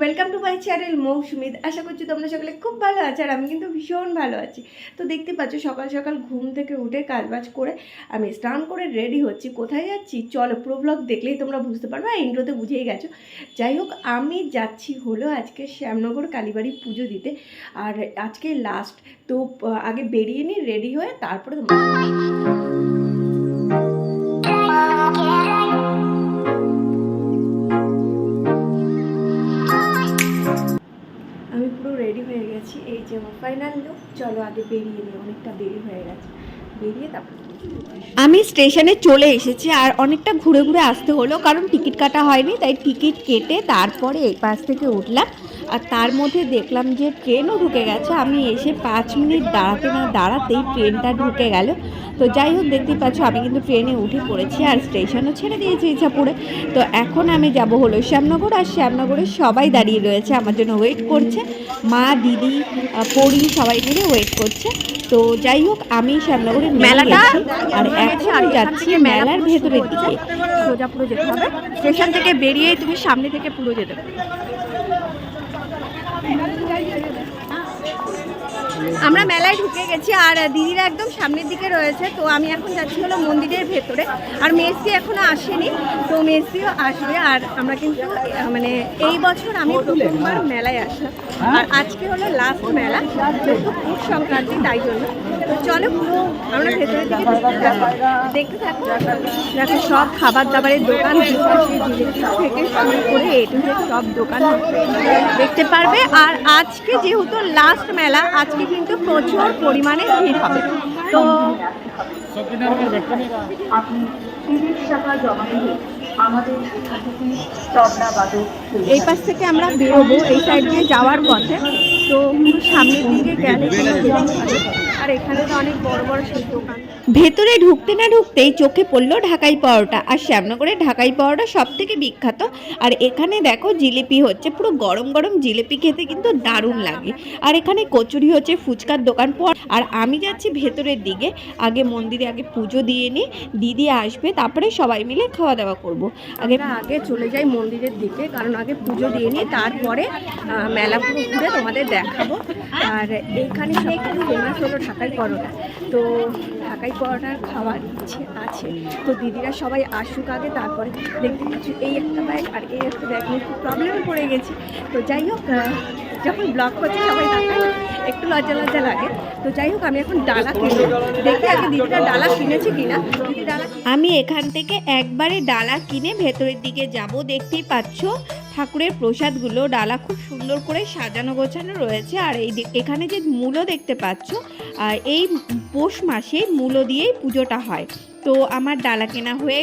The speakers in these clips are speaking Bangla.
ওয়েলকাম টু মাই চ্যানেল মৌসুমিত। আশা করছি তোমরা সকলে খুব ভালো আছো, আর আমি কিন্তু ভীষণ ভালো আছি। তো দেখতে পাচ্ছ সকাল সকাল ঘুম থেকে উঠে কাজবাজ করে আমি স্নান করে রেডি হচ্ছি। কোথায় যাচ্ছি চলো, পুরো ব্লগ দেখলেই তোমরা বুঝতে পারবে, আর ইন্ট্রোতে বুঝেই গেছো। যাই হোক, আমি যাচ্ছি হলো আজকে শ্যামনগর কালীবাড়ি পুজো দিতে, আর আজকে লাস্ট। তো আগে বেরিয়ে নিই রেডি হয়ে, তারপরে তোমরা আমি পুরো রেডি হয়ে গেছি। এই যে আমার ফাইনাল লুক। চলো আগে বেরিয়ে নিই, অনেকটা দেরি হয়ে গেছে, বেরিয়ে তারপর আমি স্টেশনে চলে এসেছি। আর অনেকটা ঘুরে ঘুরে আসতে হলো, কারণ টিকিট কাটা হয়নি, তাই টিকিট কেটে তারপরে এই পাশ থেকে উঠলাম। আর তার মধ্যে দেখলাম যে ট্রেনও ঢুকে গেছে। আমি এসে 5 মিনিট দাঁড়াতে না দাঁড়াতেই ট্রেনটা ঢুকে গেল। তো যাই হোক, দেখতেই পাচ্ছ আমি কিন্তু ট্রেনে উঠে পড়েছি, আর স্টেশনও ছেড়ে দিয়েছি ইচ্ছাপুরে। তো এখন আমি যাব হলো শ্যামনগর, আর শ্যামনগরে সবাই দাঁড়িয়ে রয়েছে আমার জন্য, ওয়েট করছে। মা, দিদি, পরি সবাই মিলে ওয়েট করছে। তো যাই হোক, আমি শ্যামনগরে মেলাটা আর এখন যাচ্ছি মেলার ভেতরের দিকে। সোজা পুরো যেতে হবে, স্টেশন থেকে বেরিয়েই তুমি সামনে থেকে পুরো যেতে হবে। আমরা মেলায় ঢুকে গেছি, আর দিদিরা একদম সামনের দিকে রয়েছে। তো আমি এখন যাচ্ছি হলো মন্দিরের ভেতরে, আর মেসি এখনো আসেনি, তো মেসিও আসবে। আর আমরা কিন্তু মানে এই বছর আমি প্রথমবার মেলায় আসলাম, আর আজকে হলো লাস্ট মেলা, যেহেতু পুষ সংক্রান্তি, তাই জন্য। তো চলো পুরো আমরা ভেতরের দিকে দেখতে থাকবো। দেখো সব খাবার দাবারের দোকান, জিলিপি থেকে শুরু করে এটু সব দোকান দেখতে পারবে। আর আজকে যেহেতু লাস্ট মেলা, আজকে কিন্তু প্রচুর পরিমাণে ভিড় হবে। তো এই পাশ থেকে আমরা বেরোবো, এই সাইড দিয়ে যাওয়ার পথে। তো সামনের দিকে গেলে আর এখানে তো অনেক বড় বড় সেই দোকান। ভেতরে ঢুকতে না ঢুকতেই চোখে পড়লো ঢাকাই পরোটা। আর শ্যামনগরের ঢাকাই পরোটা সব থেকে বিখ্যাত। আর এখানে দেখো জিলিপি হচ্ছে, পুরো গরম গরম জিলিপি খেতে কিন্তু দারুণ লাগে। আর এখানে কচুরি হচ্ছে, ফুচকার দোকান পর। আর আমি যাচ্ছি ভেতরের দিকে, আগে মন্দিরে আগে পুজো দিয়ে নিই, দিদি আসবে, তারপরে সবাই মিলে খাওয়া দাওয়া করব। আগে চলে যাই মন্দিরের দিকে, কারণ আগে পুজো দিয়ে নিই, তারপরে মেলা ঘুরে তোমাদের দেখাবো। আর এইখানে খুব ফেমাস হলো ঢাকাই পরোটা। তো ঢাকাই পরোটার খাওয়ার ইচ্ছে আছে, তো দিদিরা সবাই আসুক আগে, তারপরে দেখতে পাচ্ছি এই একটা ব্যাগ আর এই একটা ব্যাগ নিয়ে খুব প্রবলেমে পড়ে গেছি। তো যাই হোক, যখন ব্লগ করছি সবাই দেখায়, একটু লজ্জা লজ্জা লাগে। তো যাই হোক, আমি এখন ডালা কিনবো, দেখি আগে দিদিরা ডালা কিনেছে কিনা। আমি এখান থেকে একবারে ডালা কিনে ভেতরের দিকে যাব। দেখতেই পাচ্ছ ঠাকুরের প্রসাদগুলো ডালা খুব সুন্দর করে সাজানো গোছানো রয়েছে। আর এখানে যে মূলো দেখতে পাচ্ছ, এই পৌষ মাসে মূলো দিয়েই পুজোটা হয়। তো আমার ডালা কেনা হয়ে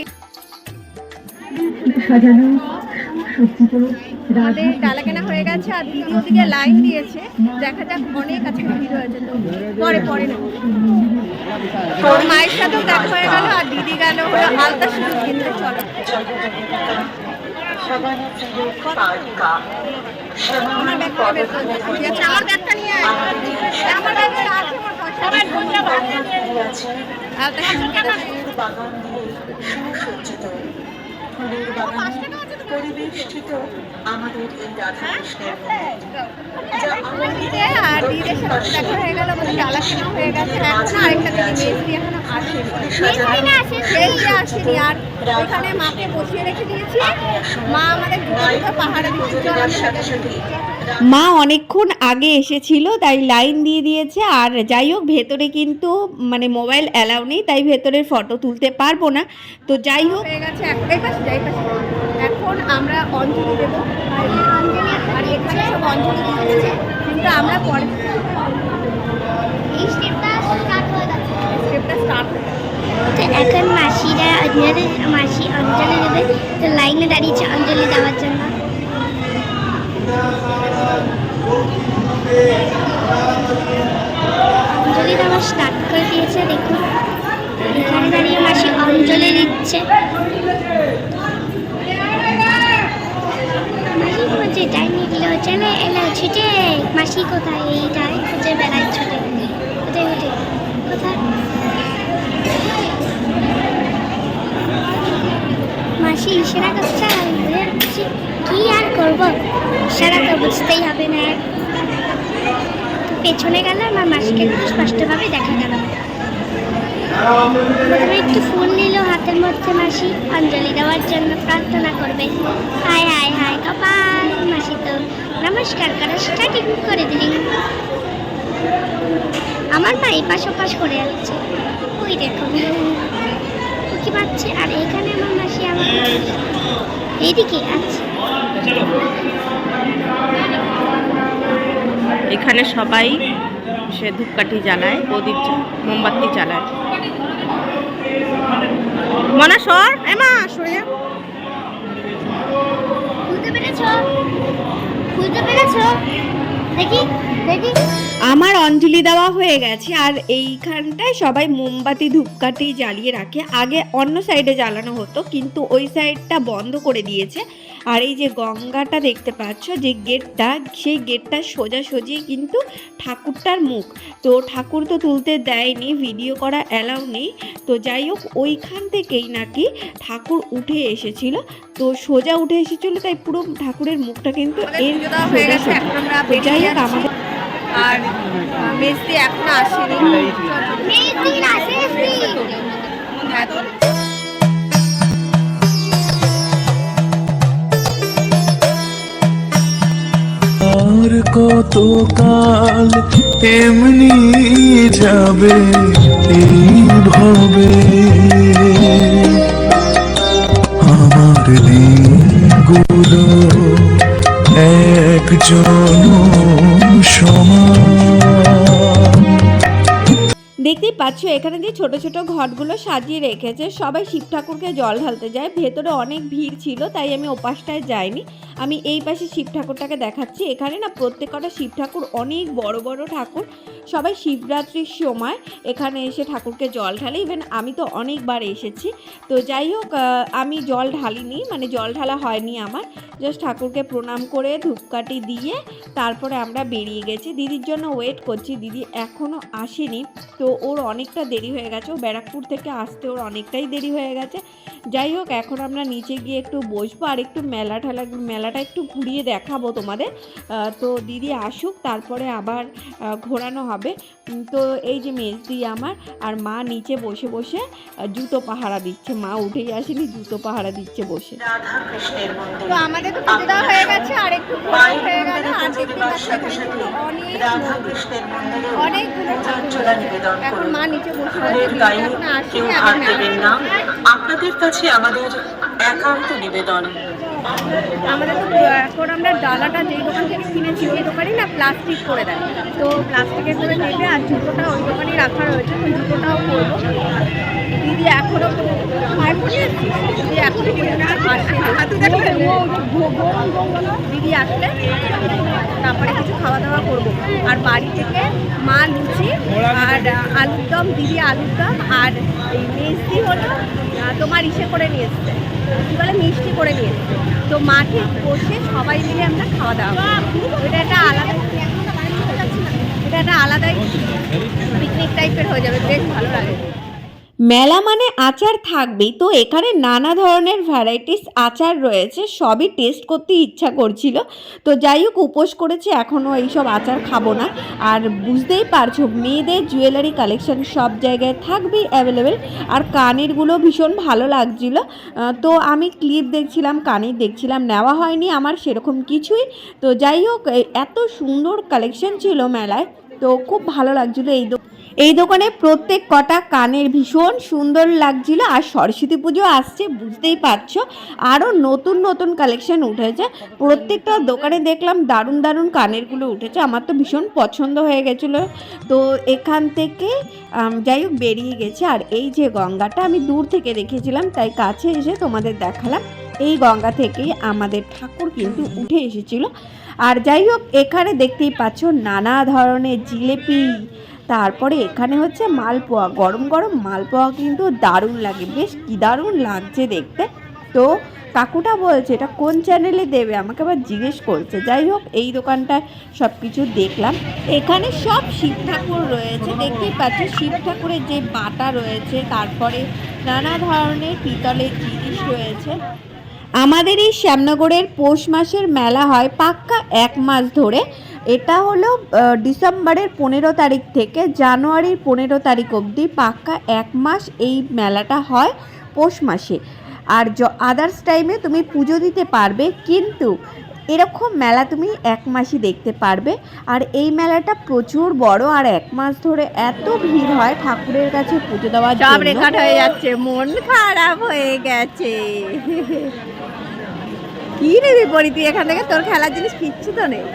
আমাদের ডালা কেনা হয়ে গেছে, আর দিদি ওদিকে লাইন দিয়েছে, দেখা যাক, অনেক আছে ভিড় হয়েছে। তো পরে না, তোর মায়ের সাথেও দেখা হয়ে গেল, আর দিদি গেল হলো আলতা সিঁদুর কিনতে। চলো আমার ব্যাগটা নিয়ে আমার ব্যাগটা আছে, সবাই ধন্যবাদ। আলতা সিঁদুর কেনা পরিবেষ্টিত আমাদের এই রাধাকৃষ্ণের মন্দির। আর দিদির সাথে দেখা হয়ে গেল, আমাদের ডালা কেনা হয়ে গেছে। এখন আরেকটা দিদি মেসি এখনো আসেনি। আর এখানে মাকে বসিয়ে রেখে দিয়েছি, মা আমাদের পাহাড়ে মা অনেকক্ষণ আগে এসেছিল, তাই লাইন দিয়ে দিয়েছে। আর যাই হোক, ভেতরে কিন্তু মানে মোবাইল অ্যালাউ নেই, তাই ভেতরের ফটো তুলতে পারবো না। তো যাই হোক, হয়ে গেছে এখন আমরা অঞ্জলি দেবো, আর এখানে সব অঞ্জলি দিচ্ছে, কিন্তু আমরা পরে স্টেপটা স্টার্ট হয়ে গেছে। এখন মাসিরা মাসি অঞ্জলি দেবে, তো লাইনে দাঁড়িয়েছে অঞ্জলি দেওয়ার জন্য। অঞ্জলি দেওয়া স্টার্ট করে দিয়েছে, দেখুন এখানে দাঁড়িয়ে মাসি অঞ্জলি দিচ্ছে। মাসি বলছে টাইম নিয়ে চলে এলো ছুটে, মাসি কোথায় এইটাই খুঁজে বেড়ায় ছুটে, কোথায় কোথায় মাসি ইশারা করছে, আর কি আর করবো, সেটা তো বুঝতেই হবে না। পেছনে গেলে আমার মাসিকে একটু স্পষ্টভাবে দেখা গেল। প্রথমে একটু ফুল নিল হাতের মধ্যে মাসি, অঞ্জলি দেওয়ার জন্য প্রার্থনা করবে। হায় হায় হায় কপাল, মাসি তো নমস্কার করা স্টার্টিং করে দিলেন। আমার মা এই পাশ ওপাশ করে যাচ্ছে, ওই দেখো কি পাচ্ছে। আর এখানে আমার মাসি আমার এইদিকে আছে। এখানে সবাই সে ধূপকাঠি জ্বালায়, প্রদীপ মোমবাতি জ্বালায়। মনা সর, এমা সরে। বুঝতে পেরেছো? বুঝতে পেরেছো? দেখি দেখি। আমার অঞ্জলি দেওয়া হয়ে গেছে, আর এইখানটায় সবাই মোমবাতি ধূপকাঠি জ্বালিয়ে রাখে। আগে অন্য সাইডে জ্বালানো হতো, কিন্তু ওই সাইডটা বন্ধ করে দিয়েছে। আর এই যে গঙ্গাটা দেখতে পাচ্ছ, যে গেটটা, সেই গেটটা সোজাসুজি কিন্তু ঠাকুরটার মুখ। তো ঠাকুর তো তুলতে দেয়নি, ভিডিও করা অ্যালাউ নেই। তো যাই হোক, ওইখান থেকেই নাকি ঠাকুর উঠে এসেছিল। তো সোজা উঠে এসেছিল, তাই পুরো ঠাকুরের মুখটা কিন্তু এর সোজা। তো যাই হোক, আমাদের আর মেজদি এখনো আসেনি। আর কত কাল এমনি যাবে এইভাবে, আমার দিনগুলো একজন সমান। দেখতেই পাচ্ছ এখানে যে ছোট ছোট ঘটগুলো সাজিয়ে রেখেছে, সবাই শিব ঠাকুরকে জল ঢালতে যায়। ভেতরে অনেক ভিড় ছিল, তাই আমি ওপাশটায় যাইনি। আমি এই পাশে শিব ঠাকুরটাকে দেখাচ্ছি। এখানে না প্রত্যেকটা শিব ঠাকুর অনেক বড় বড় ঠাকুর। সবাই শিবরাত্রির সময় এখানে এসে ঠাকুরকে জল ঢালে। ইভেন আমি তো অনেকবার এসেছি। তো যাই হোক, আমি জল ঢালিনি, মানে জল ঢালা হয়নি আমার। জাস্ট ঠাকুরকে প্রণাম করে ধূপকাঠি দিয়ে তারপরে আমরা বেরিয়ে গেছি। দিদির জন্য ওয়েট করছি, দিদি এখনও আসেনি। তো ওর অনেকটা দেরি হয়ে গেছে, ও ব্যারাকপুর থেকে আসতে ওর অনেকটাই দেরি হয়ে গেছে। যাই হোক, এখন আমরা নিচে গিয়ে একটু বসবো আর একটু মেলাটা একটু ঘুরিয়ে দেখাবো তোমাদের। তো দিদি আসুক, তারপরে আবার ঘোরানো হবে। তো এই যে মেজদি আমার আর মা নিচে বসে বসে জুতো পাহারা দিচ্ছে। মা উঠেই আসেনি, জুতো পাহারা দিচ্ছে বসে। তো আমাদের তো পুজো দেওয়া হয়ে গেছে, আর একটু ঘোরা হয়ে গেল। আর দেখতে পাচ্ছি অনেকগুলো এখন মা নিচে বসে আপনাদের কাছে আমাদের একান্ত নিবেদন। আমাদের তো এখন আমরা ডালাটা যেই দোকান থেকে কিনেছি, ওই দোকানই না প্লাস্টিক করে দেয়। তো প্লাস্টিকের করে নেবে, আর জুতোটা ওই দোকানেই রাখা রয়েছে, ওই জুতোটাও করবো। দিদি এখনো দিদি এখনো দিদি আসলে তারপরে কিছু খাওয়া দাওয়া করবো। আর বাড়ি থেকে মা লুচি আর আলুর দম, দিদি আলুর দম, আর এই মিষ্টি হলো তোমার ইসে করে নিয়ে এসছে, কী বলে মিষ্টি করে নিয়ে এসছে। তো মাঠে বসে সবাই মিলে আমরা খাওয়া দাওয়া করি। এটা একটা আলাদাই পিকনিক টাইপের হয়ে যাবে, বেশ ভালো লাগে। মেলা মানে আচার থাকবেই, তো এখানে নানা ধরনের ভ্যারাইটিস আচার রয়েছে, সবই টেস্ট করতে ইচ্ছা করছিল। তো যাই হোক, উপোস করেছি, এখনও এইসব আচার খাবো না। আর বুঝতেই পারছো, মেয়েদের জুয়েলারি কালেকশন সব জায়গায় থাকবেই অ্যাভেলেবেল। আর কানেরগুলো ভীষণ ভালো লাগছিল। তো আমি ক্লিপ দেখছিলাম, কানের দেখছিলাম, নেওয়া হয়নি আমার সেরকম কিছুই। তো যাই হোক, এত সুন্দর কালেকশন ছিল মেলায়, তো খুব ভালো লাগছিলো। এই দোকানে প্রত্যেক কটা কানের ভীষণ সুন্দর লাগছিল। আর সরস্বতী পুজো আসছে, বুঝতেই পারছো, আরও নতুন নতুন কালেকশন উঠেছে। প্রত্যেকটা দোকানে দেখলাম দারুণ দারুণ কানেরগুলো উঠেছে, আমার তো ভীষণ পছন্দ হয়ে গেছিলো। তো এখান থেকে যাই হোক বেরিয়ে গেছে। আর এই যে গঙ্গাটা আমি দূর থেকে দেখেছিলাম, তাই কাছে এসে তোমাদের দেখালাম। এই গঙ্গা থেকেই আমাদের ঠাকুর কিন্তু উঠে এসেছিল। আর যাই হোক, এখানে দেখতেই পাচ্ছ নানা ধরনের জিলেপি, তারপরে এখানে হচ্ছে মালপোয়া, গরম গরম মালপোয়া কিন্তু দারুণ লাগে, বেশ কি দারুণ লাগছে দেখতে। তো কাকুটা বলছে এটা কোন চ্যানেলে দেবে, আমাকে আবার জিজ্ঞেস করছে। যাই হোক, এই দোকানটায় সব কিছু দেখলাম। এখানে সব শিব ঠাকুর রয়েছে, দেখতেই পাচ্ছ শিব ঠাকুরের যে বাটা রয়েছে, তারপরে নানা ধরনের পিতলের জিনিস রয়েছে। আমাদের এই শ্যামনগরের পৌষ মাসের মেলা হয় পাক্কা 1 মাস ধরে। এটা হলো ডিসেম্বরের 15 তারিখ থেকে জানুয়ারির 15 তারিখ অবধি পাক্কা 1 মাস এই মেলাটা হয় পৌষ মাসে। আর আদার্স টাইমে তুমি পুজো দিতে পারবে, কিন্তু এরকম মেলা তুমি 1 মাসই দেখতে পারবে। আর এই মেলাটা প্রচুর বড়, আর 1 মাস ধরে এত ভিড় হয় ঠাকুরের কাছে পুজো দেওয়ার জন্য। সব রেকর্ড হয়ে যাচ্ছে, মন খারাপ হয়ে গেছে। কি নেবি পরি তুই এখান থেকে? তোর খেলার জিনিস কিচ্ছু তো নেই,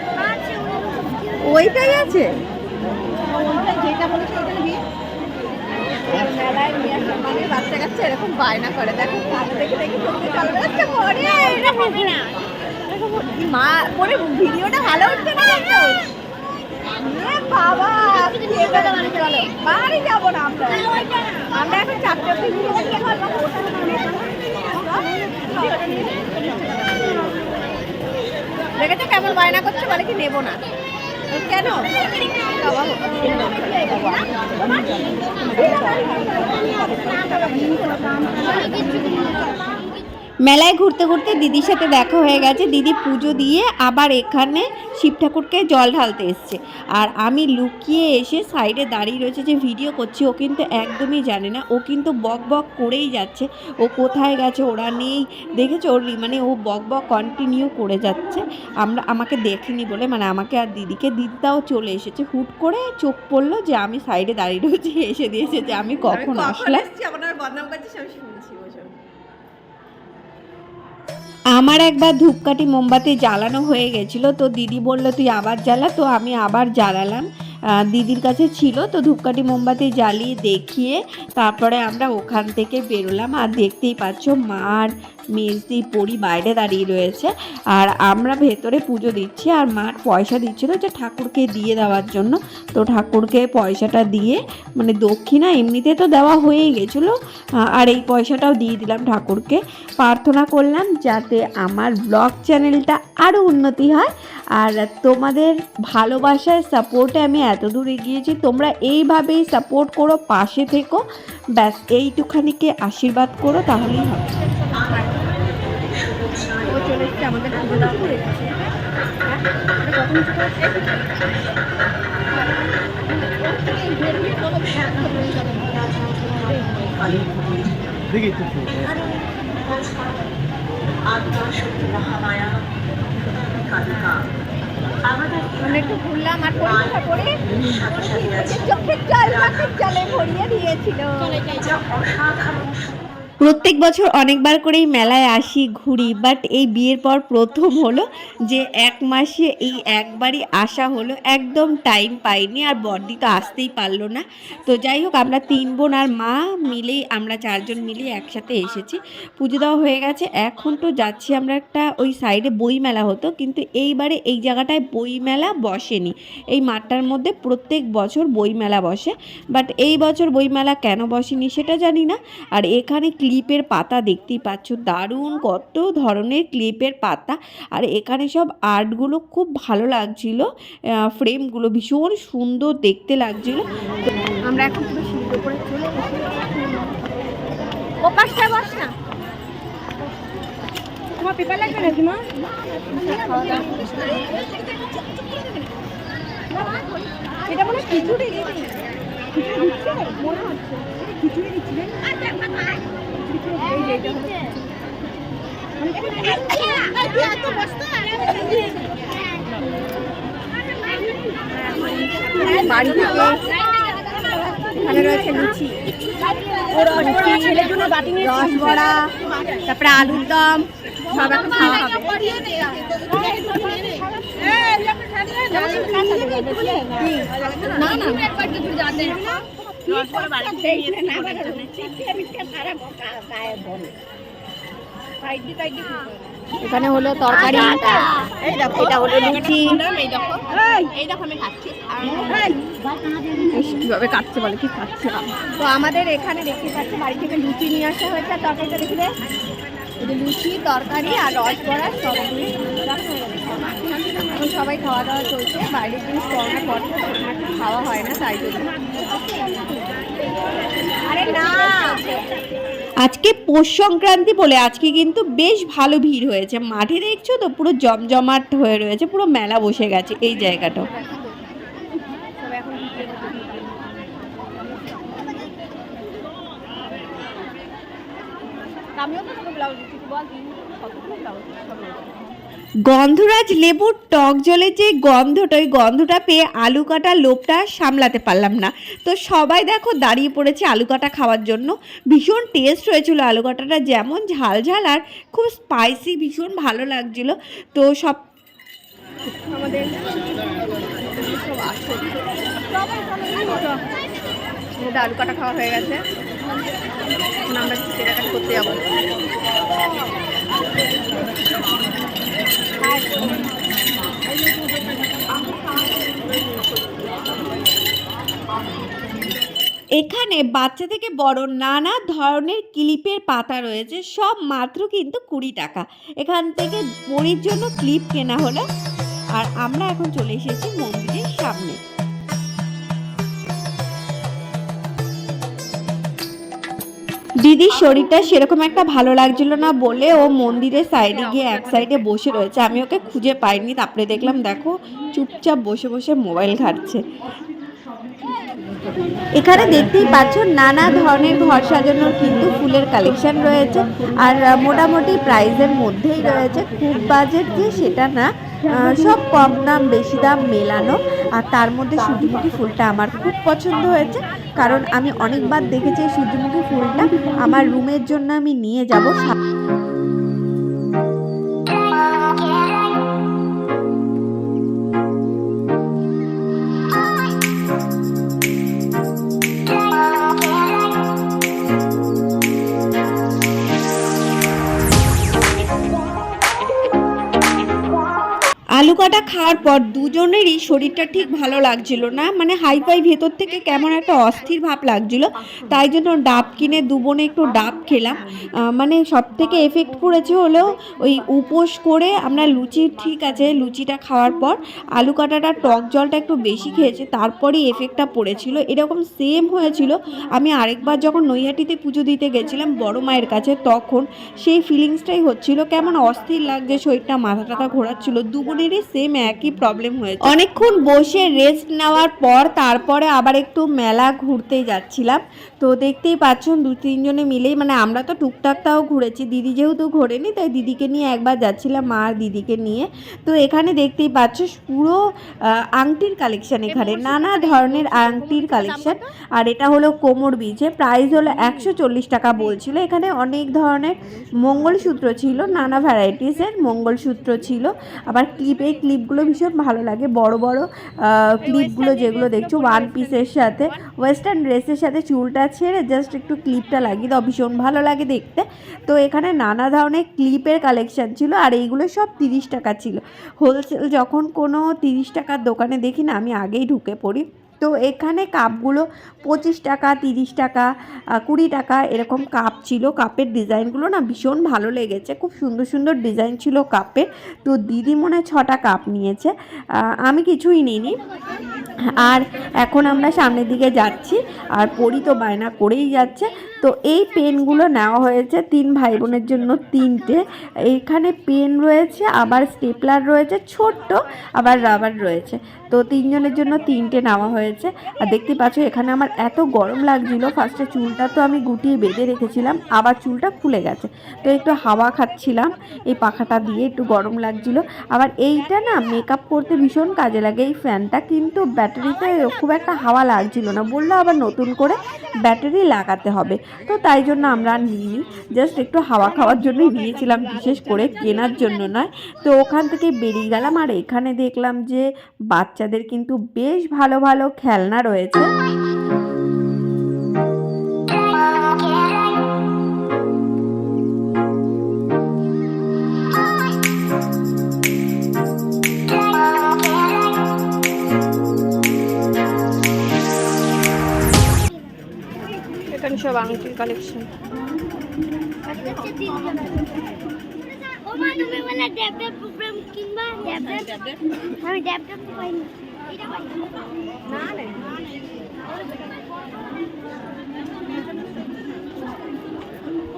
ওইটাই আছে। মেলায় নিয়ে আসা মানে বাচ্চা কাচ্চা এরকম বায়না করে, দেখো দেখে দেখে মা পরে ভিডিওটা ভালো হচ্ছে না। বাবা বাড়ি যাবো না আমরা, আমরা এখন 4টে দেখেছো কেমন বায়না করছে, বলে কি নেবো না। কেন মেলায় ঘুরতে ঘুরতে দিদির সাথে দেখা হয়ে গেছে। দিদি পুজো দিয়ে আবার এখানে শিব ঠাকুরকে জল ঢালতে এসছে, আর আমি লুকিয়ে এসে সাইডে দাঁড়িয়ে রয়েছে যে ভিডিও করছি। ও কিন্তু একদমই জানে না, ও কিন্তু বক বক করেই যাচ্ছে। ও কোথায় গেছে ওরা নেই, দেখেছো ওর মানে ও বক বক কন্টিনিউ করে যাচ্ছে। আমাকে দেখেনি বলে, মানে আমাকে আর দিদিটাও চলে এসেছে। হুট করে চোখ পড়লো যে আমি সাইডে দাঁড়িয়ে রয়েছি, এসে দিয়েছে যে আমি কখন আসলাম। আমার একবার ধূপকাঠি মোমবাতি জ্বালানো হয়ে গেছিলো, তো দিদি বললো তুই আবার জ্বালা, তো আমি আবার জ্বালালাম। দিদির কাছে ছিল তো ধূপকাঠি মোমবাতি জ্বালিয়ে দেখিয়ে তারপরে আমরা ওখান থেকে বেরোলাম। আর দেখতেই পাচ্ছ মা আর মেজদি পরি বাইরে দাঁড়িয়ে রয়েছে, আর আমরা ভেতরে পুজো দিচ্ছি। আর মার পয়সা দিচ্ছিল যে ঠাকুরকে দিয়ে দেওয়ার জন্য, তো ঠাকুরকে পয়সাটা দিয়ে মানে দক্ষিণা এমনিতে তো দেওয়া হয়েই গেছিলো, আর এই পয়সাটাও দিয়ে দিলাম ঠাকুরকে। প্রার্থনা করলাম যাতে আমার ব্লগ চ্যানেলটা আরও উন্নতি হয়, আর তোমাদের ভালোবাসার সাপোর্টে আমি এত দূর এগিয়েছি। তোমরা এইভাবেই সাপোর্ট করো, পাশে থেকো, ব্যাস এইটুখানিকে আশীর্বাদ করো, তাহলেই হবে। চলে এসছে আমাদের পুজো দেওয়া হয়ে গেছে। আমরা একটু ঘুরলাম আর পরীক্ষা করে চোখের জলে ভরিয়ে দিয়েছিল। প্রত্যেক বছর অনেকবার করেই মেলায় আসি, ঘুরি, বাট এই বিয়ের পর প্রথম হলো যে 1 মাসে এই একবারই আসা হলো। একদম টাইম পাইনি, আর বড়দি তো আসতেই পারলো না। তো যাই হোক, আমরা 3 বোন আর মা মিলেই, আমরা 4 জন মিলেই একসাথে এসেছি। পুজো দেওয়া হয়ে গেছে, এখন তো যাচ্ছি আমরা একটা ওই সাইডে বই মেলা হতো, কিন্তু এইবারে এই জায়গাটায় বই মেলা বসেনি। এই মাঠটার মধ্যে প্রত্যেক বছর বই মেলা বসে, বাট এই বছর বই মেলা কেন বসেনি সেটা জানি না। আর এখানে ক্লিপের পাতা দেখতেই পাচ্ছ, দারুণ কত ধরনের ক্লিপের পাতা। আর এখানে সব আর্টগুলো খুব ভালো লাগছিল, ফ্রেমগুলো ভীষণ সুন্দর দেখতে লাগছিল। আমরা এখন পুরো সিঁড়ির উপরে চলে এসেছি। ও পাশটায় বস না, তোমার পেপার লাগবে নাকি মা? এটা মনে খিচুড়ি দিচ্ছে, মনে হচ্ছে খিচুড়ি দিচ্ছে। বাড়ি থেকে এখানে রয়েছে লুচি, রসবড়া, তারপরে আলুর দম, সব এখন খাওয়া হবে। না না এখানে হলো তরকারি, এটা হলো লুচি, কিভাবে কাটছে বলে, কি খাচ্ছে। তো আমাদের এখানে দেখতে পাচ্ছি বাড়ি থেকে লুচি নিয়ে আসা হয়েছে। তরকারিটা দেখলে লুচি, তরকারি আর রসবড়া সব এখন সবাই খাওয়া দাওয়া চলছে। বাইরের জিনিস করোনার পর খাওয়া হয় না, তাই জন্য। আরে না, আজকে পৌষ সংক্রান্তি বলে আজকে কিন্তু বেশ ভালো ভিড় হয়েছে। মাঠে দেখছো তো পুরো জমজমাট হয়ে রয়েছে, পুরো মেলা বসে গেছে এই জায়গাটা। গন্ধরাজ লেবুর টক জলের যে গন্ধটা, ওই গন্ধটা পেয়ে আলু কাটার লোভটা সামলাতে পারলাম না। তো সবাই দেখো দাঁড়িয়ে পড়েছে আলু কাটা খাওয়ার জন্য। ভীষণ টেস্ট হয়েছিল আলু কাটাটা, যেমন ঝাল ঝাল আর খুব স্পাইসি, ভীষণ ভালো লাগছিল। তো সব আমাদের আলু কাটা খাওয়া হয়ে গেছে, আমরা কেনাকাটি করতে যাবো। এখানে বাচ্চা থেকে বড় নানা ধরনের ক্লিপের পাতা রয়েছে, সব মাত্র কিন্তু 20 টাকা। এখান থেকে বড়ির জন্য ক্লিপ কেনা হলো। আর আমরা এখন চলে এসেছি মন্দিরের সামনে। দিদির শরীরটা সেরকম একটা ভালো লাগছিল না বলে ও মন্দিরের সাইডে গিয়ে এক সাইডে বসে রয়েছে। আমি ওকে খুঁজে পাইনি, তারপরে দেখলাম দেখো চুপচাপ বসে বসে মোবাইল ঘাঁটছে। এখানে দেখতেই পাচ্ছ নানা ধরনের ঘর সাজানোর কিন্তু ফুলের কালেকশন রয়েছে, আর মোটামুটি প্রাইসের মধ্যেই রয়েছে। খুব বাজেট যে সেটা না, সব কম দাম বেশি দাম মেলানো। আর তার মধ্যে সূর্যমুখী ফুলটা আমার খুব পছন্দ হয়েছে, কারণ আমি অনেকবার দেখেছি সূর্যমুখী ফুলটা আমার রুমের জন্য আমি নিয়ে যাব। আলু কাটা খাওয়ার পর দুজনেরই শরীরটা ঠিক ভালো লাগছিল না, মানে হাইফাই ভেতর থেকে কেমন একটা অস্থির ভাব লাগছিল। তাই জন্য ডাব কিনে দুবোনে একটু ডাব খেলাম। মানে সব থেকে এফেক্ট পড়েছে হলো ওই উপোস করে আমরা লুচি, ঠিক আছে লুচিটা খাওয়ার পর আলু কাটাটা টক জলটা একটু বেশি খেয়েছে, তারপরেই এফেক্টটা পড়েছিল। এরকম সেম হয়েছিল আমি আরেকবার যখন নৈহাটিতে পুজো দিতে গেছিলাম বড় মায়ের কাছে, তখন সেই ফিলিংসটাই হচ্ছিল, কেমন অস্থির লাগছে শরীরটা, মাথা টাথা ঘোরাচ্ছিল। দুবোনে সেম একই প্রবলেম হয়েছে। অনেকক্ষণ বসে রেস্ট নেওয়ার পর তারপরে আবার একটু মেলা ঘুরতে যাচ্ছিলাম। তো দেখতেই পাচ্ছেন 2-3 জনে মিলেই, মানে আমরা তো টুকটাকটাও ঘুরেছি, দিদি যেহেতু ঘোরেনি তাই দিদিকে নিয়ে একবার যাচ্ছিলাম, মা আর দিদিকে নিয়ে। তো এখানে দেখতেই পাচ্ছ পুরো আংটির কালেকশন, এখানে নানা ধরনের আংটির কালেকশন। আর এটা হলো কোমর বিছে, প্রাইস হলো 140 টাকা বলছিল। এখানে অনেক ধরনের মঙ্গলসূত্র ছিল, নানা ভ্যারাইটিসের মঙ্গলসূত্র ছিল। আবার এই ক্লিপগুলো ভীষণ ভালো লাগে, বড় বড় ক্লিপগুলো যেগুলো দেখছো ওয়ান পিসের সাথে, ওয়েস্টার্ন ড্রেসের সাথে চুলটা ছেড়ে জাস্ট একটু ক্লিপটা লাগিয়ে দাও, ভীষণ ভালো লাগে দেখতে। তো এখানে নানা ধরনের ক্লিপের কালেকশন ছিল, আর এইগুলো সব 30 টাকা ছিল। হোলসেল যখন কোনো 30 টাকার দোকানে দেখি না, আমি আগেই ঢুকে পড়ি। তো এখানে কাপগুলো 25 টাকা, 30 টাকা, 20 টাকা এরকম কাপ ছিল। কাপের ডিজাইনগুলো না ভীষণ ভালো লেগেছে, খুব সুন্দর সুন্দর ডিজাইন ছিল কাপের। তো দিদি মনে হয় 6টা কাপ নিয়েছে, আমি কিছুই নিইনি। আর এখন আমরা সামনের দিকে যাচ্ছি, আর পরি তো বায়না করেই যাচ্ছে। তো এই পেনগুলো নেওয়া হয়েছে 3 ভাই বোনের জন্য 3টে। এখানে পেন রয়েছে, আবার স্টেপলার রয়েছে ছোট্ট, আবার রাবার রয়েছে। তো 3 জনের জন্য 3টে নেওয়া হয়েছে। আর দেখতে পাচ্ছ এখানে আমার এত গরম লাগছিল, ফার্স্টে চুলটা তো আমি গুটিয়ে বেঁধে রেখেছিলাম, আবার চুলটা খুলে গেছে। তো একটু হাওয়া খাচ্ছিলাম এই পাখাটা দিয়ে, একটু গরম লাগছিল। আবার এইটা না মেকআপ করতে ভীষণ কাজে লাগে এই ফ্যানটা, কিন্তু ব্যাটারিতে খুব একটা হাওয়া লাগছিল না, বললো আবার নতুন করে ব্যাটারি লাগাতে হবে। তো তাই জন্য আমরা নিইনি, জাস্ট একটু হাওয়া খাওয়ার জন্যই নিয়েছিলাম, বিশেষ করে কেনার জন্য নয়। তো ওখান থেকে বেরিয়ে গেলাম, আর এখানে দেখলাম যে বাচ্চাদের কিন্তু বেশ ভালো ভালো খেলনা রয়েছে। এখানে সব আংটির কালেকশন। ও মা তুমি বলে ড্যাব ড্যাব প্রোগ্রাম কিনবা, ড্যাব ড্যাব আমি ড্যাব ড্যাব পাইনি, এটা পাই না না। ও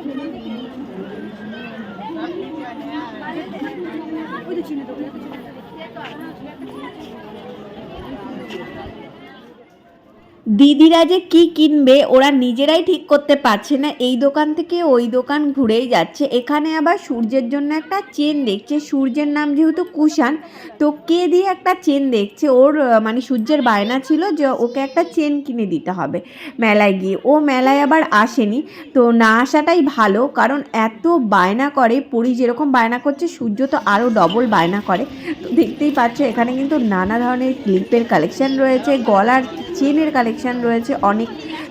দিদিরা যে কি কিনবে ওরা নিজেরাই ঠিক করতে পারছে না, এই দোকান থেকে ওই দোকান ঘুরেই যাচ্ছে। এখানে আবার সূর্যের জন্য একটা চেন দেখছে, সূর্যের নাম যেহেতু কুষাণ, তো কে দিয়ে একটা চেন দেখছে। ওর মানে সূর্যের বায়না ছিল যে ওকে একটা চেন কিনে দিতে হবে মেলায় গিয়ে। ও মেলায় আবার আসেনি, তো না আসাটাই ভালো, কারণ এত বায়না করে। পরি যেরকম বায়না করছে সূর্য তো আরও ডবল বায়না করে। তো দেখতেই পাচ্ছ এখানে কিন্তু নানা ধরনের ক্লিপের কালেকশন রয়েছে, গলার চেনের কালেকশন রয়েছে অনেক।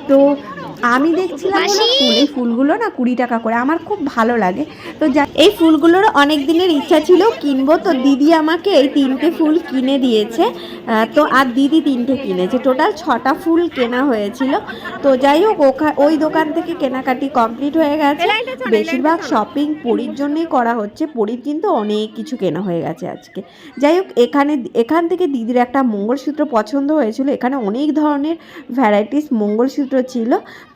তো আমি দেখছিলাম হলো ফুল, এই ফুলগুলো না 20 টাকা করে, আমার খুব ভালো লাগে। তো এই ফুলগুলোর অনেক দিনের ইচ্ছা ছিল কিনবো, তো দিদি আমাকে এই 3টে ফুল কিনে দিয়েছে। তো আর দিদি 3টে কিনেছে, টোটাল 6টা ফুল কেনা হয়েছিল। তো যাই হোক ওই দোকান থেকে কেনাকাটি কমপ্লিট হয়ে গেছে। বেশিরভাগ শপিং পরির জন্যই করা হচ্ছে, পরির কিন্তু অনেক কিছু কেনা হয়ে গেছে আজকে। যাই হোক এখান থেকে দিদির একটা মঙ্গলসূত্র পছন্দ হয়েছিল। এখানে অনেক ধরনের ভ্যারাইটিস মঙ্গলসূত্র ছিল,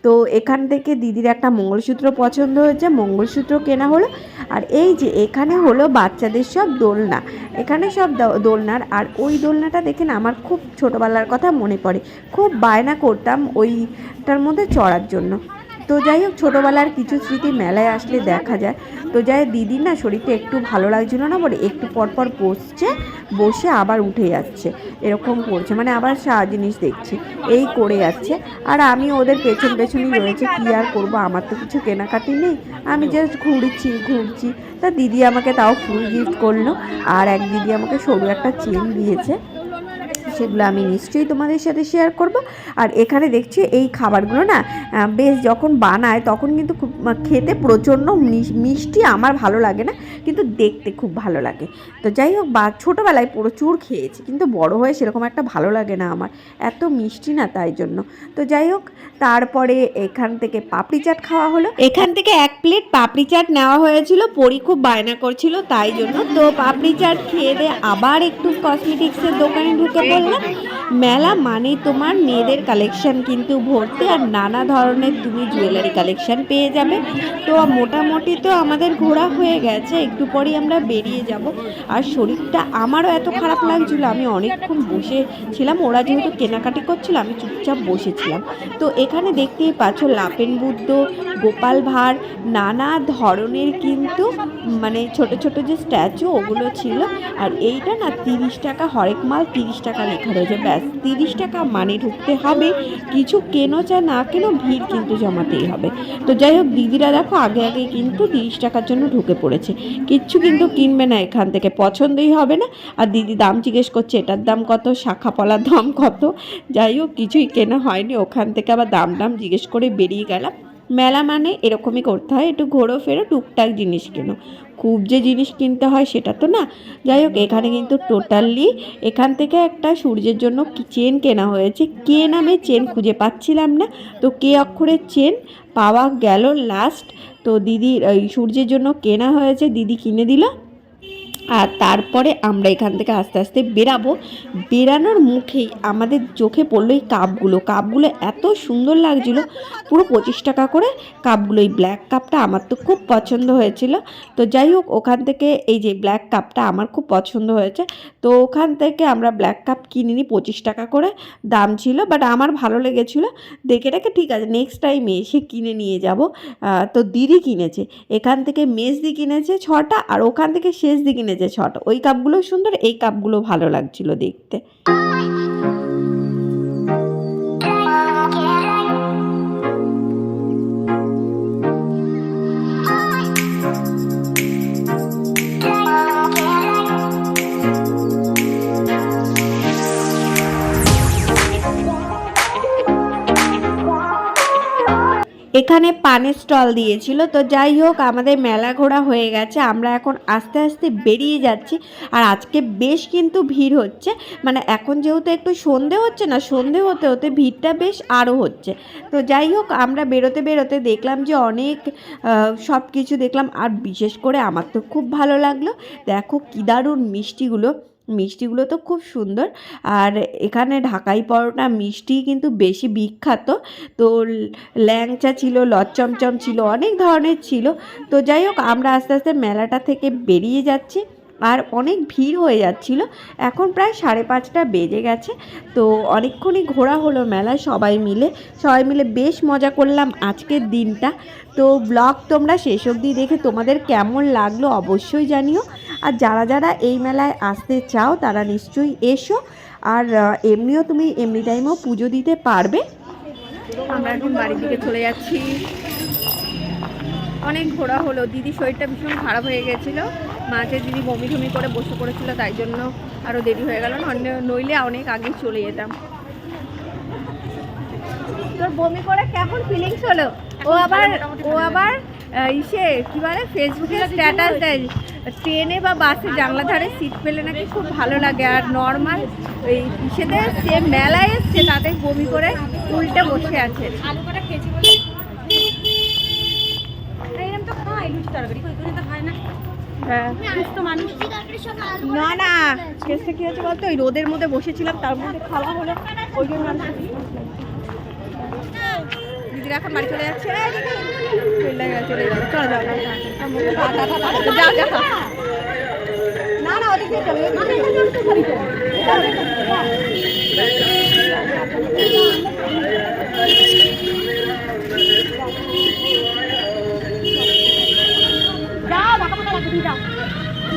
তো এখান থেকে দিদির একটা মঙ্গলসূত্র পছন্দ হয়েছে, মঙ্গলসূত্র কেনা হলো। আর এই যে এখানে হলো বাচ্চাদের সব দোলনা, এখানে সব দোলনার। আর ওই দোলনাটা দেখে না আমার খুব ছোটোবেলার কথা মনে পড়ে, খুব বায়না করতাম ওইটার মধ্যে চড়ার জন্য। তো যাই হোক ছোটোবেলার কিছু স্মৃতি মেলায় আসলে দেখা যায়। তো যাই দিদির না শরীরটা একটু ভালো লাগছিল না বলে একটু পরপর বসে আবার উঠে যাচ্ছে, এরকম করছে, মানে আবার জিনিস দেখছি এই করে যাচ্ছে। আর আমি ওদের পেছনই রয়েছে, কী আর করবো, আমার তো কিছু কেনাকাটি নেই, আমি জাস্ট ঘুরছি। তা দিদি আমাকে তাও ফুল গিফট করলো, আর এক দিদি আমাকে সরু একটা চেন দিয়েছে, সেগুলো আমি নিশ্চয়ই তোমাদের সাথে শেয়ার করব। আর এখানে দেখছি এই খাবারগুলো না বেশ যখন বানায় তখন কিন্তু খুব খেতে প্রচণ্ড মিষ্টি, আমার ভালো লাগে না, কিন্তু দেখতে খুব ভালো লাগে। তো যাই হোক ছোটোবেলায় প্রচুর খেয়েছি, কিন্তু বড় হয়ে সেরকম একটা ভালো লাগে না আমার, এত মিষ্টি না, তাই জন্য। তো যাই হোক তারপরে এখান থেকে পাপড়ি চাট খাওয়া হলো। এখান থেকে 1 প্লেট পাপড়ি চাট নেওয়া হয়েছিল, পরি খুব বায়না করছিল তাই জন্য। তো পাপড়ি চাট খেয়ে দিয়ে আবার একটু কসমেটিক্সের দোকানে ঢুকে পড়লাম। মেলা মানে তোমার মেয়েদের কালেকশন কিন্তু ভর্তি, আর নানা ধরনের তুমি জুয়েলারি কালেকশন পেয়ে যাবে। তো মোটামুটি তো আমাদের ঘোরা হয়ে গেছে, একটু পরেই আমরা বেরিয়ে যাব। আর শরীরটা আমারও এত খারাপ লাগছিল, আমি অনেকক্ষণ বসেছিলাম, ওরা যেহেতু কেনাকাটি করছিল আমি চুপচাপ বসেছিলাম। তো এখানে দেখতেই পাচ্ছ লাপেন বুদ্ধ, গোপাল ভাঁড়, নানা ধরনের কিন্তু মানে ছোট ছোট যে স্ট্যাচু ওগুলো ছিল। আর এইটা না 30 টাকা, হরেক মাল 30 টাকা লেখা রয়েছে, ব্যাস 30 টাকা মানে ঢুকতে হবে, কিছু কেনো চা না কেনো ভিড় কিন্তু জমাতেই হবে। তো যাই হোক দিদিরা দেখো আগে কিন্তু 30 টাকার জন্য ঢুকে পড়েছে, কিচ্ছু কিন্তু কিনবে না এখান থেকে, পছন্দই হবে না। আর দিদি দাম জিজ্ঞেস করছে, এটার দাম কত, শাখা পলার দাম কত। যাই হোক কিছুই কেনা হয়নি, ওখান থেকে আবার দাম জিজ্ঞেস করে বেরিয়ে গেলাম। মেলা মানে এরকমই করতে হয়, একটু ঘোরো ফেরো, টুকটাক জিনিস কেনো, খুব যে জিনিস কিনতে হয় সেটা তো না। যাই হোক এখানে কিন্তু টোটালি এখান থেকে একটা সূর্যের জন্য চেন কেনা হয়েছে, কে নামে চেন খুঁজে পাচ্ছিলাম না, তো কে অক্ষরের চেন পাওয়া গেল লাস্ট। তো দিদির ওই সূর্যের জন্য কেনা হয়েছে, দিদি কিনে দিল। আর তারপরে আমরা এখান থেকে আস্তে আস্তে বেরানোর মুখেই আমাদের চোখে পড়লো এই কাপগুলো এত সুন্দর লাগছিল, পুরো 25 টাকা করে কাপগুলো। এই ব্ল্যাক কাপটা আমার তো খুব পছন্দ হয়েছিল। তো যাই হোক ওখান থেকে এই যে ব্ল্যাক কাপটা আমার খুব পছন্দ হয়েছে, তো ওখান থেকে আমরা ব্ল্যাক কাপ কিনিনি, 25 টাকা করে দাম ছিল, বাট আমার ভালো লেগেছিলো দেখে ঠিক আছে নেক্সট টাইম এসে কিনে নিয়ে যাব। তো দিদি কিনেছে এখান থেকে, মেজদি কিনেছে 6টা, আর ওখান থেকে শেষদি কিনেছে 6টা। ওই কাপগুলো সুন্দর, এই কাপগুলো ভালো লাগছিল দেখতে। এখানে পানের স্টল দিয়েছিল। তো যাই হোক আমাদের মেলা ঘোরা হয়ে গেছে, আমরা এখন আস্তে আস্তে বেরিয়ে যাচ্ছি। আর আজকে বেশ কিন্তু ভিড় হচ্ছে, মানে এখন যেহেতু একটু সন্ধে হচ্ছে না, সন্ধে হতে হতে ভিড়টা বেশ আরও হচ্ছে। তো যাই হোক আমরা বেরোতে দেখলাম যে অনেক সব কিছু দেখলাম, আর বিশেষ করে আমার তো খুব ভালো লাগলো, দেখো কী দারুণ মিষ্টিগুলো তো খুব সুন্দর। আর এখানে ঢাকাই পরোটা মিষ্টি কিন্তু বেশি বিখ্যাত। তো ল্যাংচা ছিল, লচ্চমচম ছিল, অনেক ধরনের ছিল। তো যাই হোক আমরা আস্তে আস্তে মেলাটা থেকে বেরিয়ে যাচ্ছি। আর অনেক ভিড় হয়ে যাচ্ছিল। এখন প্রায় 5:30 বেজে গেছে। তো অনেকক্ষণই ঘোরা হলো মেলায় সবাই মিলে বেশ মজা করলাম আজকের দিনটা। তো ব্লগ তোমরা শেষ অবধি দেখে তোমাদের কেমন লাগলো অবশ্যই জানিও। আর যারা যারা এই মেলায় আসতে চাও তারা নিশ্চয়ই এসো। আর এমনিও তুমি এমনি টাইমেও পুজো দিতে পারবে। আমরা এখন বাড়ির দিকে চলে যাচ্ছি। অনেক ঘোরা হলো, দিদির শরীরটা ভীষণ খারাপ হয়ে গেছিলো, মাঝে দিদি বমি টমি করে বসে পড়েছিল, তাই জন্য আরও দেরি হয়ে গেল, নইলে অনেক আগেই চলে যেতাম। তোর বমি করে কেমন ফিলিংস হলো? ও আবার ইসে কি বলে ফেসবুকে স্ট্যাটাস দেয়, ট্রেনে বা বাসে জানলা ধারে সিট পেলে নাকি খুব ভালো লাগে। আর নর্মাল ওই ইসেতে সে মেলায় এসছে তাদের বমি করে উল্টে বসে আছে। না না কেসটা কি হচ্ছে বলতো, ওই রোদের মধ্যে বসেছিলাম তার মধ্যে খাওয়া হলো, ওই জন্য দিদিরা এখন বাড়ি চলে যাচ্ছে। চলে যাবে, চলো যাও না না ওদিকে চলে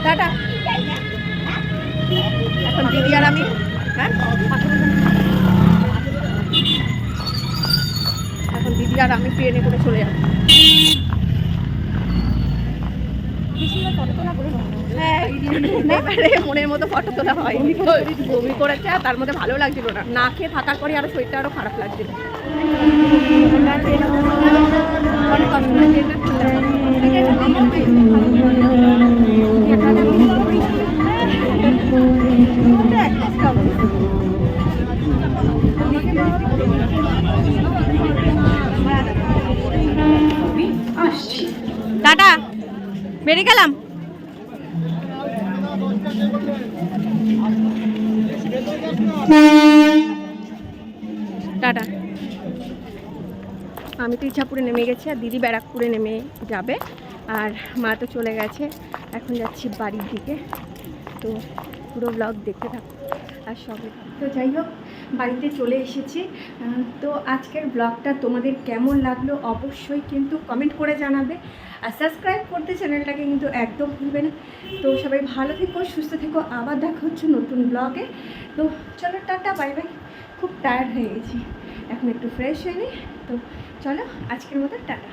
টাটা। এখন দিদি আর আমি ট্রেনে করে চলে যাবো। হ্যাঁ মনের মতো ফটো তোলা হয়। বমি করেছে আর তার মধ্যে ভালো লাগছিল না খেয়ে থাকার পরে আরো শরীরটা আরো খারাপ লাগছিল। অনেক কষ্ট টাটা, বেরিয়ে গেলাম। টাটা। আমি তো ইচ্ছাপুরে নেমে গেছি আর দিদি ব্যারাকপুরে নেমে যাবে, আর মা তো চলে গেছে। এখন যাচ্ছি বাড়ির দিকে। তো পুরো ব্লগ দেখতে থাকো আর সবে। তো যাই হোক বাড়িতে চলে এসেছি। তো আজকের ব্লগটা তোমাদের কেমন লাগলো অবশ্যই কিন্তু কমেন্ট করে জানাবে। আর সাবস্ক্রাইব করতে চ্যানেলটাকে কিন্তু একদম ভুলবে না। তো সবাই ভালো থেকো, সুস্থ থেকো, আবার দেখা হচ্ছে নতুন ব্লগে। তো চলো টাটা, বাই বাই। খুব টায়ার্ড হয়ে গেছি, এখন একটু ফ্রেশ হয়ে নিই। তো চলো আজকের মতো টাটা।